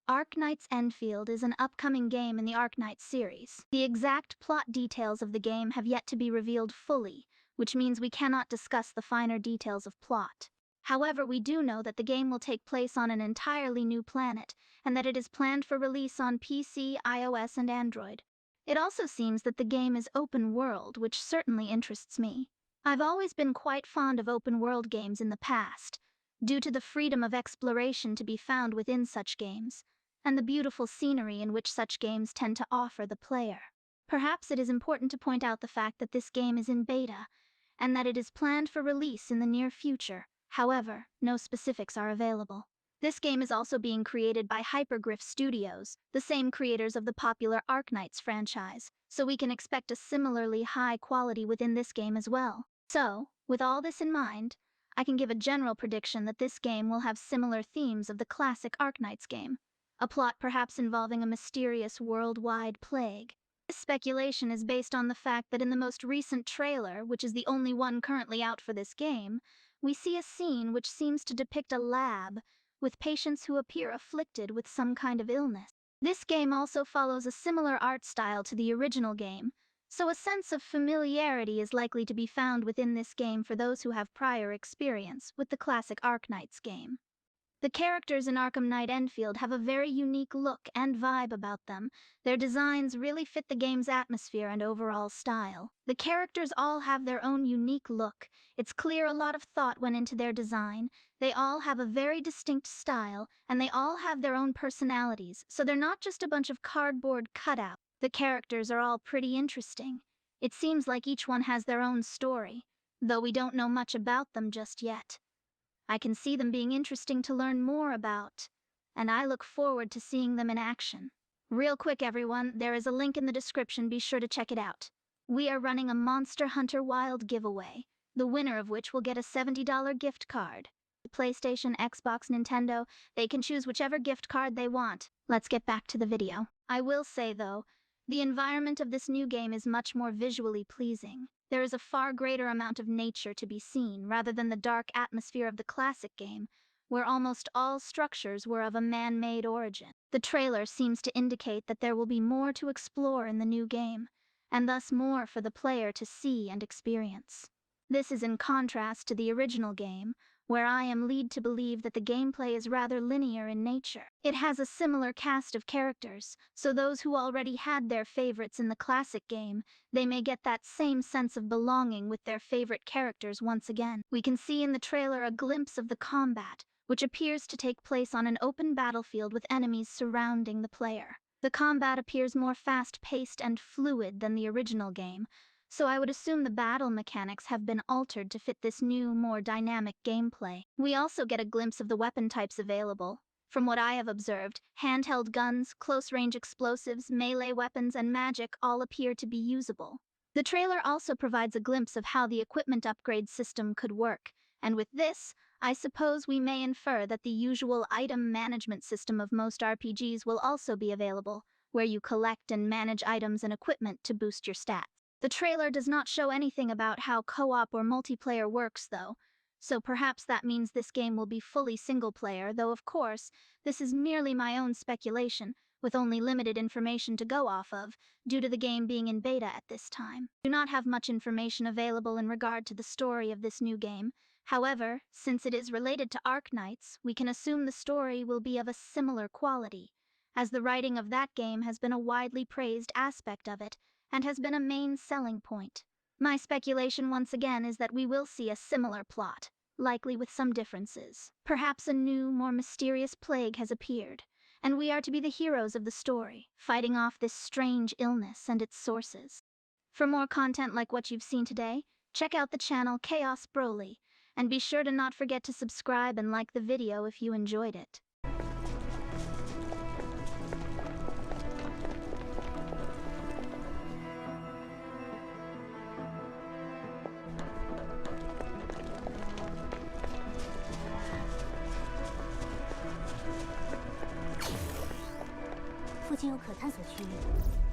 Arknights Endfield is an upcoming game in the Arknights series. The exact plot details of the game have yet to be revealed fully, which means we cannot discuss the finer details of plot. However, we do know that the game will take place on an entirely new planet, and that it is planned for release on PC, iOS, and Android. It also seems that the game is open world, which certainly interests me. I've always been quite fond of open world games in the past, due to the freedom of exploration to be found within such games, and the beautiful scenery in which such games tend to offer the player. Perhaps it is important to point out the fact that this game is in beta, and that it is planned for release in the near future. However, no specifics are available. This game is also being created by Hypergriff Studios, the same creators of the popular Arknights franchise, so we can expect a similarly high quality within this game as well. So, with all this in mind, I can give a general prediction that this game will have similar themes of the classic Arknights game. A plot perhaps involving a mysterious worldwide plague. This speculation is based on the fact that in the most recent trailer, which is the only one currently out for this game, we see a scene which seems to depict a lab with patients who appear afflicted with some kind of illness. This game also follows a similar art style to the original game, so a sense of familiarity is likely to be found within this game for those who have prior experience with the classic Arknights game. The characters in Arknights Endfield have a very unique look and vibe about them. Their designs really fit the game's atmosphere and overall style. The characters all have their own unique look. It's clear a lot of thought went into their design. They all have a very distinct style, and they all have their own personalities, so they're not just a bunch of cardboard cutouts. The characters are all pretty interesting. It seems like each one has their own story, though we don't know much about them just yet. I can see them being interesting to learn more about, and I look forward to seeing them in action. Real quick, everyone, there is a link in the description, be sure to check it out. We are running a Monster Hunter Wild giveaway, the winner of which will get a $70 gift card. PlayStation, Xbox, Nintendo, they can choose whichever gift card they want. Let's get back to the video. I will say, though, the environment of this new game is much more visually pleasing. There is a far greater amount of nature to be seen, rather than the dark atmosphere of the classic game, where almost all structures were of a man-made origin. The trailer seems to indicate that there will be more to explore in the new game, and thus more for the player to see and experience. This is in contrast to the original game, where I am led to believe that the gameplay is rather linear in nature. It has a similar cast of characters, so those who already had their favorites in the classic game, they may get that same sense of belonging with their favorite characters once again. We can see in the trailer a glimpse of the combat, which appears to take place on an open battlefield with enemies surrounding the player. The combat appears more fast-paced and fluid than the original game, so I would assume the battle mechanics have been altered to fit this new, more dynamic gameplay. We also get a glimpse of the weapon types available. From what I have observed, handheld guns, close-range explosives, melee weapons, and magic all appear to be usable. The trailer also provides a glimpse of how the equipment upgrade system could work, and with this, I suppose we may infer that the usual item management system of most RPGs will also be available, where you collect and manage items and equipment to boost your stats. The trailer does not show anything about how co-op or multiplayer works, though, so perhaps that means this game will be fully single-player, though of course, this is merely my own speculation, with only limited information to go off of, due to the game being in beta at this time. I do not have much information available in regard to the story of this new game. However, since it is related to Arknights, we can assume the story will be of a similar quality, as the writing of that game has been a widely praised aspect of it, and has been a main selling point. My speculation once again is that we will see a similar plot, likely with some differences. Perhaps a new, more mysterious plague has appeared, and we are to be the heroes of the story, fighting off this strange illness and its sources. For more content like what you've seen today, check out the channel Chaos Broly, and be sure to not forget to subscribe and like the video if you enjoyed it. 附近有可探索区域。